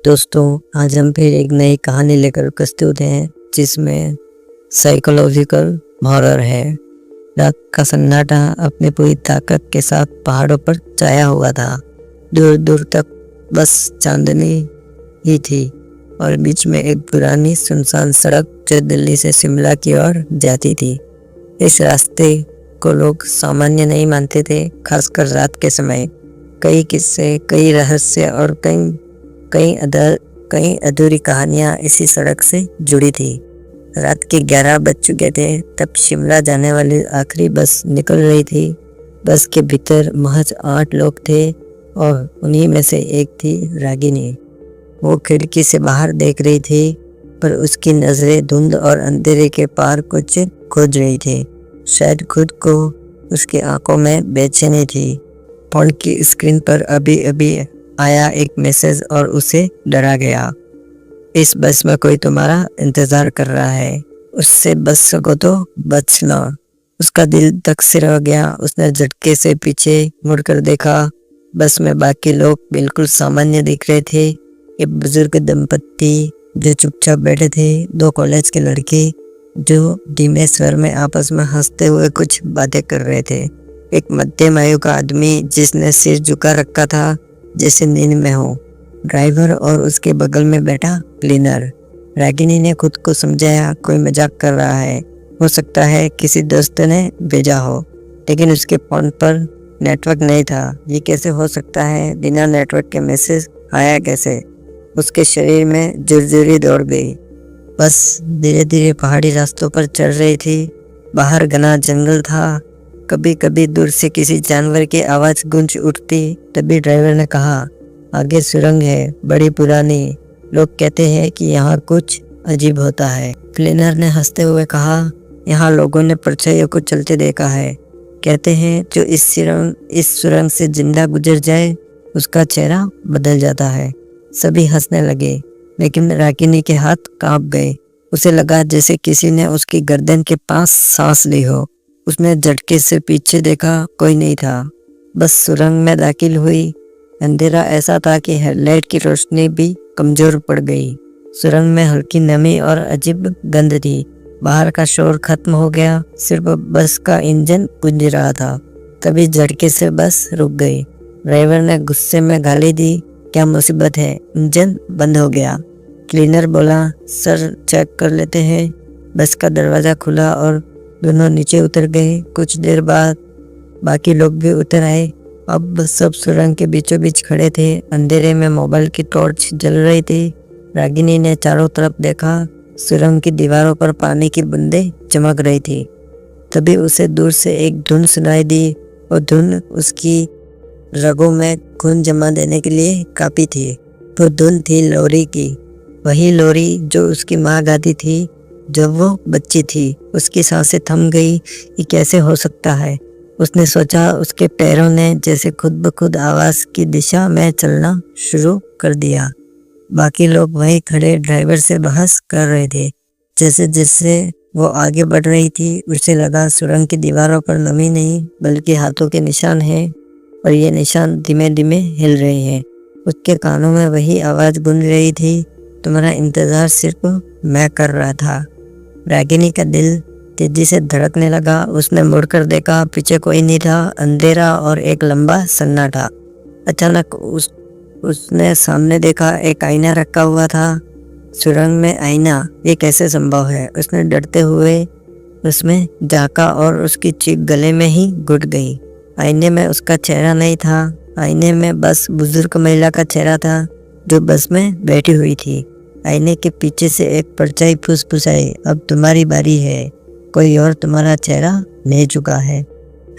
दोस्तों, आज हम फिर एक नई कहानी लेकर प्रस्तुत हैं जिसमें साइकोलॉजिकल हॉरर है। रात का सन्नाटा अपनी पूरी ताकत के साथ पहाड़ों पर छाया हुआ था। दूर दूर तक बस चांदनी ही थी और बीच में एक पुरानी सुनसान सड़क जो दिल्ली से शिमला की ओर जाती थी। इस रास्ते को लोग सामान्य नहीं मानते थे, खासकर रात के समय। कई किस्से, कई रहस्य और कई अधूरी कहानियां इसी सड़क से जुड़ी थी। रात के 11 बज चुके थे तब शिमला जाने वाली आखिरी बस निकल रही थी। बस के भीतर महज 8 लोग थे और उन्हीं में से एक थी रागिनी। वो खिड़की से बाहर देख रही थी, पर उसकी नजरें धुंध और अंधेरे के पार कुछ खोज रही थी। शायद खुद को। उसकी आंखों में बेचैनी थी। फोन की स्क्रीन पर अभी अभी आया एक मैसेज और उसे डरा गया। इस बस में कोई तुम्हारा इंतजार कर रहा है, उससे बच सको तो बचना। उसका दिल धक से रह गया। उसने झटके से पीछे मुड़कर देखा। बस में बाकी लोग बिल्कुल सामान्य दिख रहे थे। एक बुजुर्ग दंपत्ति जो चुपचाप बैठे थे, 2 कॉलेज के लड़के जो धीमे स्वर में आपस में हंसते हुए कुछ बातें कर रहे थे, एक मध्यम आयु का आदमी जिसने सिर झुका रखा था जैसे नींद में हो, ड्राइवर और उसके बगल में बैठा क्लीनर। रागिनी ने खुद को समझाया कोई मजाक कर रहा है, हो सकता है किसी दोस्त ने भेजा हो। लेकिन उसके फोन पर नेटवर्क नहीं था। ये कैसे हो सकता है? बिना नेटवर्क के मैसेज आया कैसे? उसके शरीर में झुरझुरी दौड़ गई। बस धीरे धीरे पहाड़ी रास्तों पर चढ़ रही थी। बाहर घना जंगल था। कभी कभी दूर से किसी जानवर की आवाज गूंज उठती। तभी ड्राइवर ने कहा, आगे सुरंग है, बड़ी पुरानी। लोग कहते हैं कि यहाँ कुछ अजीब होता है। क्लीनर ने हंसते हुए कहा, यहाँ लोगों ने परछाइयों को चलते देखा है। कहते हैं जो इस सुरंग से जिंदा गुजर जाए उसका चेहरा बदल जाता है। सभी हंसने लगे, लेकिन रागिनी के हाथ कांप गए। उसे लगा जैसे किसी ने उसकी गर्दन के पास सांस ली हो। उसने झटके से पीछे देखा, कोई नहीं था। बस सुरंग में दाखिल हुई। अंधेरा ऐसा था कि हेडलाइट की रोशनी भी कमजोर पड़ गई। सुरंग में हल्की नमी और अजीब गंध थी। बाहर का शोर खत्म हो गया, सिर्फ बस का इंजन गूंज रहा था। तभी झटके से बस रुक गई। ड्राइवर ने गुस्से में गाली दी, क्या मुसीबत है? इंजन बंद हो गया। क्लीनर बोला, सर चेक कर लेते हैं। बस का दरवाजा खुला और दोनों नीचे उतर गए। कुछ देर बाद बाकी लोग भी उतर आए। अब सब सुरंग के बीचों बीच खड़े थे। अंधेरे में मोबाइल की टॉर्च जल रही थी। रागिनी ने चारों तरफ देखा। सुरंग की दीवारों पर पानी की बूंदें चमक रही थी। तभी उसे दूर से एक धुन सुनाई दी और धुन उसकी रगों में खून जमा देने के लिए काफी थी। वो धुन थी लोरी की, वही लोरी जो उसकी माँ गाती थी जब वो बच्ची थी। उसकी सांसें थम गई। ये कैसे हो सकता है? उसने सोचा। उसके पैरों ने जैसे खुद ब खुद आवाज की दिशा में चलना शुरू कर दिया। बाकी लोग वहीं खड़े ड्राइवर से बहस कर रहे थे। जैसे जैसे वो आगे बढ़ रही थी, उसे लगा सुरंग की दीवारों पर नमी नहीं बल्कि हाथों के निशान हैं, और ये निशान धीमे धीमे हिल रहे हैं। उसके कानों में वही आवाज गूंज रही थी, तुम्हारा इंतजार सिर्फ मैं कर रहा था। रागिनी का दिल तेजी से धड़कने लगा। उसने मुड़कर देखा, पीछे कोई नहीं था। अंधेरा और एक लंबा सन्नाटा। अचानक उसने सामने देखा, एक आईना रखा हुआ था। सुरंग में आईना, ये कैसे संभव है? उसने डरते हुए उसमें झांका और उसकी चीख गले में ही घुट गई। आईने में उसका चेहरा नहीं था। आईने में बस बुजुर्ग महिला का चेहरा था जो बस में बैठी हुई थी। आईने के पीछे से एक परछाई फुसफुसाई, अब तुम्हारी बारी है, कोई और तुम्हारा चेहरा ले चुका है।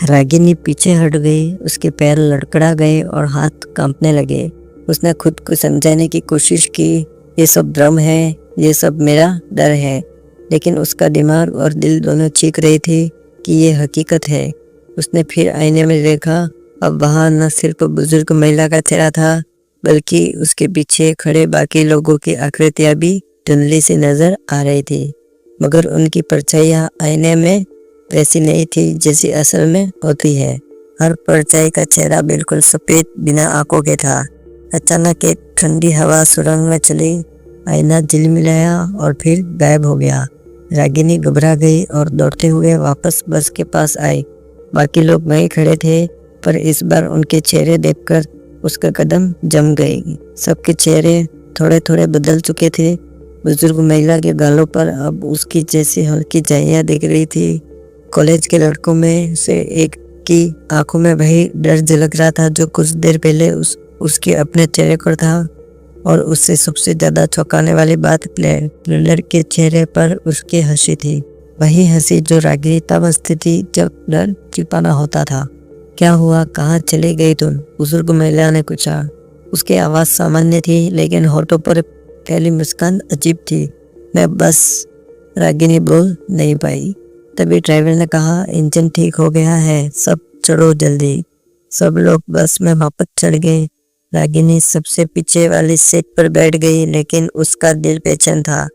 रागिनी पीछे हट गई। उसके पैर लड़खड़ा गए और हाथ कांपने लगे। उसने खुद को समझाने की कोशिश की, ये सब भ्रम है, ये सब मेरा डर है। लेकिन उसका दिमाग और दिल दोनों चीख रहे थे कि ये हकीकत है। उसने फिर आईने में देखा। अब वहाँ न सिर्फ बुजुर्ग महिला का चेहरा था, बल्कि उसके पीछे खड़े बाकी लोगों की आकृतियां भी धुंधली सी नजर आ रही थी। मगर उनकी परछाइयां आईने में वैसी नहीं थी जैसी असल में होती है। हर परछाई का चेहरा बिल्कुल सफेद बिना आंखों के था। अचानक एक ठंडी हवा सुरंग में चली, आईना झिलमिलाया और फिर गायब हो गया। रागिनी घबरा गई और दौड़ते हुए वापस बस के पास आई। बाकी लोग वहीं खड़े थे, पर इस बार उनके चेहरे देखकर उसका कदम जम गई। सबके चेहरे थोड़े थोड़े बदल चुके थे। बुजुर्ग महिला के गालों पर अब उसकी जैसी हल्की झाइयाँ दिख रही थी। कॉलेज के लड़कों में से एक की आंखों में वही डर झलक रहा था जो कुछ देर पहले उसके अपने चेहरे पर था। और उससे सबसे ज्यादा चौंकाने वाली बात क्लीनर के चेहरे पर उसकी हंसी थी। वही हंसी जो रागिनी तब हंसती थी जब डर छिपाना होता था। क्या हुआ, कहाँ चली गई तुम? बुजुर्ग महिला ने पूछा। उसकी आवाज़ सामान्य थी, लेकिन होठों पर पहली मुस्कान अजीब थी। मैं बस, रागिनी बोल नहीं पाई। तभी ड्राइवर ने कहा, इंजन ठीक हो गया है, सब चढ़ो जल्दी। सब लोग बस में वापस चढ़ गए। रागिनी सबसे पीछे वाली सीट पर बैठ गई, लेकिन उसका दिल बेचैन था।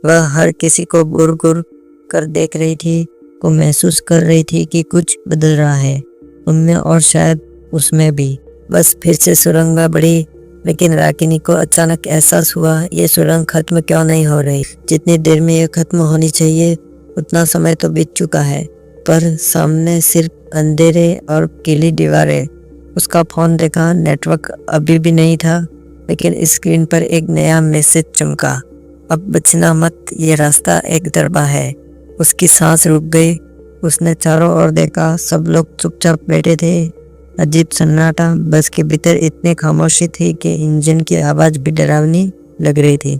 वह हर किसी को घूर घूर कर देख रही थी, को महसूस कर रही थी कि कुछ बदल रहा है उनमें और शायद उसमें भी। बस फिर से सुरंग बढ़ी, लेकिन रागिनी को अचानक एहसास हुआ, ये सुरंग खत्म क्यों नहीं हो रही? जितनी देर में ये खत्म होनी चाहिए उतना समय तो बीत चुका है, पर सामने सिर्फ अंधेरे और गीली दीवारें। उसका फोन देखा, नेटवर्क अभी भी नहीं था, लेकिन स्क्रीन पर एक नया मैसेज चमका, अब बचना मत, ये रास्ता एक दरबा है। उसकी सांस रुक गई। उसने चारों ओर देखा, सब लोग चुपचाप बैठे थे। अजीब सन्नाटा। बस के भीतर इतनी खामोशी थी कि इंजन की आवाज़ भी डरावनी लग रही थी।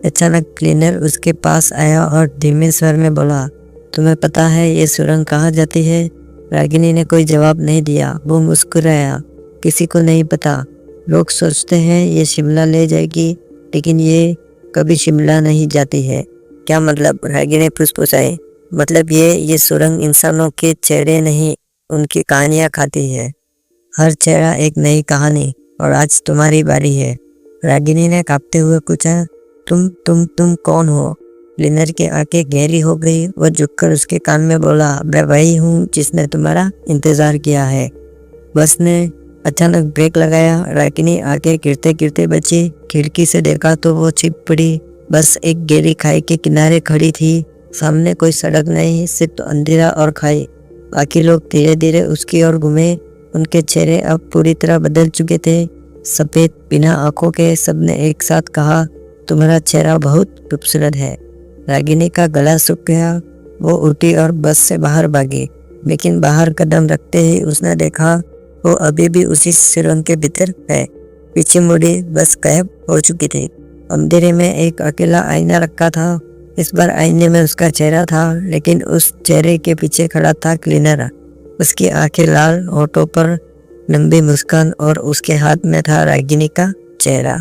अचानक क्लीनर उसके पास आया और धीमे स्वर में बोला, तुम्हें पता है ये सुरंग कहाँ जाती है? रागिनी ने कोई जवाब नहीं दिया। वो मुस्कुराया, किसी को नहीं पता। लोग सोचते हैं ये शिमला ले जाएगी, लेकिन ये कभी शिमला नहीं जाती है। क्या मतलब? रागिनी फुसफुसाई। मतलब ये सुरंग इंसानों के चेहरे नहीं, उनकी कहानियाँ खाती है। हर चेहरा एक नई कहानी, और आज तुम्हारी बारी है। रागिनी ने कांपते हुए पूछा, तुम कौन हो? क्लीनर की आंखें गहरी हो गई। वह झुककर उसके कान में बोला, मैं वही हूँ जिसने तुम्हारा इंतजार किया है। बस ने अचानक ब्रेक लगाया। रागिनी आंखें गिरते गिरते बची। खिड़की से देखा तो वो छिप पड़ी। बस एक गहरी खाई के किनारे खड़ी थी। सामने कोई सड़क नहीं, सिर्फ अंधेरा और खाई। बाकी लोग धीरे धीरे उसकी ओर घूमे। उनके चेहरे अब पूरी तरह बदल चुके थे, सफेद, बिना आंखों के। सबने एक साथ कहा, तुम्हारा चेहरा बहुत खूबसूरत है। रागिनी का गला सूख गया। वो उठी और बस से बाहर भागी, लेकिन बाहर कदम रखते ही उसने देखा वो अभी भी उसी सुरंग के भीतर है। पीछे मुड़ी, बस गायब हो चुकी थी। अंधेरे में एक अकेला आईना रखा था। इस बार आईने में उसका चेहरा था, लेकिन उस चेहरे के पीछे खड़ा था क्लीनर। उसकी आंखें लाल, होठों पर लंबी मुस्कान, और उसके हाथ में था रागिनी का चेहरा।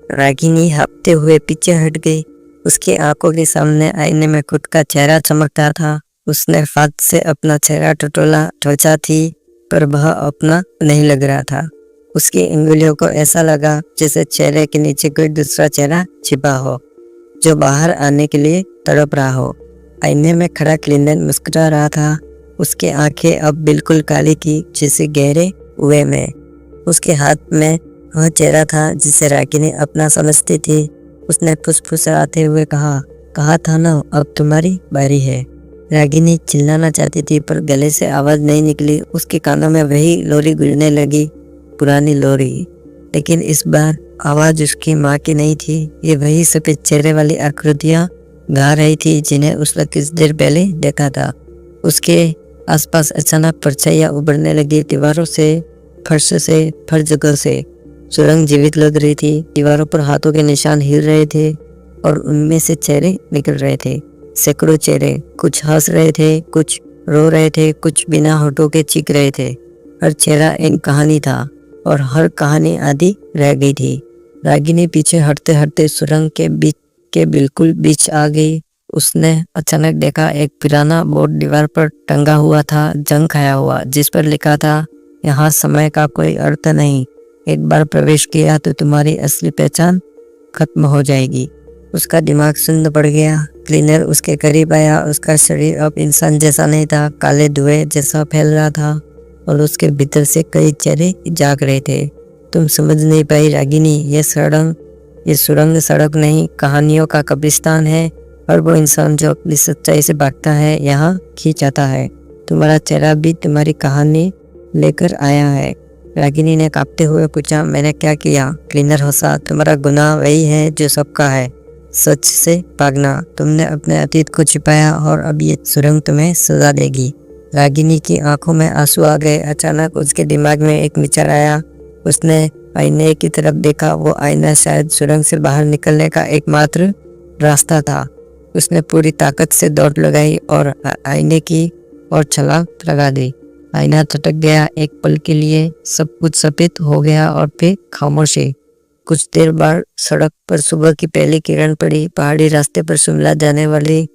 रागिनी हाँफते हुए पीछे हट गई। उसकी आंखों के सामने आईने में खुद का चेहरा चमकता था। उसने हाथ से अपना चेहरा टटोला। त्वचा थी, पर वह अपना नहीं लग रहा था। उसकी उंगलियों को ऐसा लगा जैसे चेहरे के नीचे कोई दूसरा चेहरा छिपा हो, जो बाहर आने के लिए तड़प रहा हो। आईने में खड़ा क्लीनर मुस्कुरा रहा था। उसकी आंखें अब बिल्कुल काली थी, जैसे गहरे कुएं में। उसके हाथ में वह चेहरा था जिसे रागिनी अपना समझती थी। उसने फुसफुसाते हुए कहा था ना, अब तुम्हारी बारी है। रागिनी चिल्लाना चाहती थी, पर गले से आवाज नहीं निकली। उसके कानों में वही लोरी गूंजने लगी, पुरानी लोरी। लेकिन इस बार आवाज उसकी माँ की नहीं थी। ये वही सफेद चेहरे वाली आकृतियां गा रही थी जिन्हें उसने कुछ देर पहले देखा था। उसके आसपास अचानक परछाइयां उभरने लगी, दीवारों से, फर्श से, हर जगह से। सुरंग जीवित लग रही थी। दीवारों पर हाथों के निशान हिल रहे थे, और उनमें से चेहरे निकल रहे थे। सैकड़ों चेहरे, कुछ हंस रहे थे, कुछ रो रहे थे, कुछ बिना होठों के चीख रहे थे। हर चेहरा एक कहानी था, और हर कहानी आधी रह गई थी। रागिनी पीछे हटते हटते सुरंग के बिल्कुल बीच आ गई। उसने अचानक देखा एक पुराना बोर्ड दीवार पर टंगा हुआ था, जंग खाया हुआ, जिस पर लिखा था, यहाँ समय का कोई अर्थ नहीं, एक बार प्रवेश किया तो तुम्हारी असली पहचान खत्म हो जाएगी। उसका दिमाग शून्य पड़ गया। क्लीनर उसके करीब आया। उसका शरीर अब इंसान जैसा नहीं था, काले धुएं जैसा फैल रहा था, और उसके भीतर से कई चेहरे जाग रहे थे। तुम समझ नहीं पाई रागिनी, ये सुरंग सड़क नहीं, कहानियों का कब्रिस्तान है। और वो इंसान जो अपनी सच्चाई से भागता है यहाँ खींच आता है। तुम्हारा चेहरा भी तुम्हारी कहानी लेकर आया है। रागिनी ने कांपते हुए पूछा, मैंने क्या किया? क्लीनर हंसा, तुम्हारा गुनाह वही है जो सबका है, सच से भागना। तुमने अपने अतीत को छिपाया और अब ये सुरंग तुम्हें सजा देगी। रागिनी की आंखों में आंसू आ गए। अचानक उसके दिमाग में एक विचार आया। उसने आईने की तरफ देखा। वो आईना शायद सुरंग से बाहर निकलने का एकमात्र रास्ता था। उसने पूरी ताकत से दौड़ लगाई और आईने की ओर छलांग लगा दी। आईना झटक गया। एक पल के लिए सब कुछ सफेद हो गया और फिर खामोशी। कुछ देर बाद सड़क पर सुबह की पहली किरण पड़ी। पहाड़ी रास्ते पर शिमला जाने वाली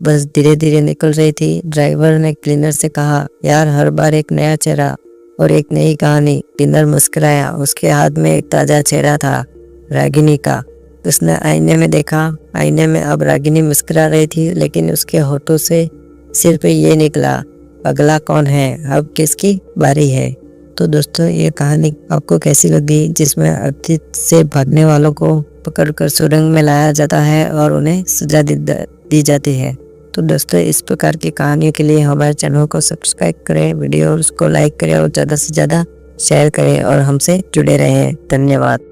बस धीरे धीरे निकल रही थी। ड्राइवर ने क्लीनर से कहा, यार हर बार एक नया चेहरा और एक नई कहानी। क्लीनर मुस्कुराया। उसके हाथ में एक ताजा चेहरा था, रागिनी का। उसने आईने में देखा। आईने में अब रागिनी मुस्कुरा रही थी, लेकिन उसके होठों से सिर्फ ये निकला, अगला कौन है, अब किसकी बारी है। तो दोस्तों, ये कहानी आपको कैसी लगी, जिसमें अतीत से भागने वालों को पकड़कर सुरंग में लाया जाता है और उन्हें सजा दी जाती है। तो दोस्तों, इस प्रकार की कहानियों के लिए हमारे चैनल को सब्सक्राइब करें, वीडियोस को लाइक करें और ज़्यादा से ज़्यादा शेयर करें और हमसे जुड़े रहें। धन्यवाद।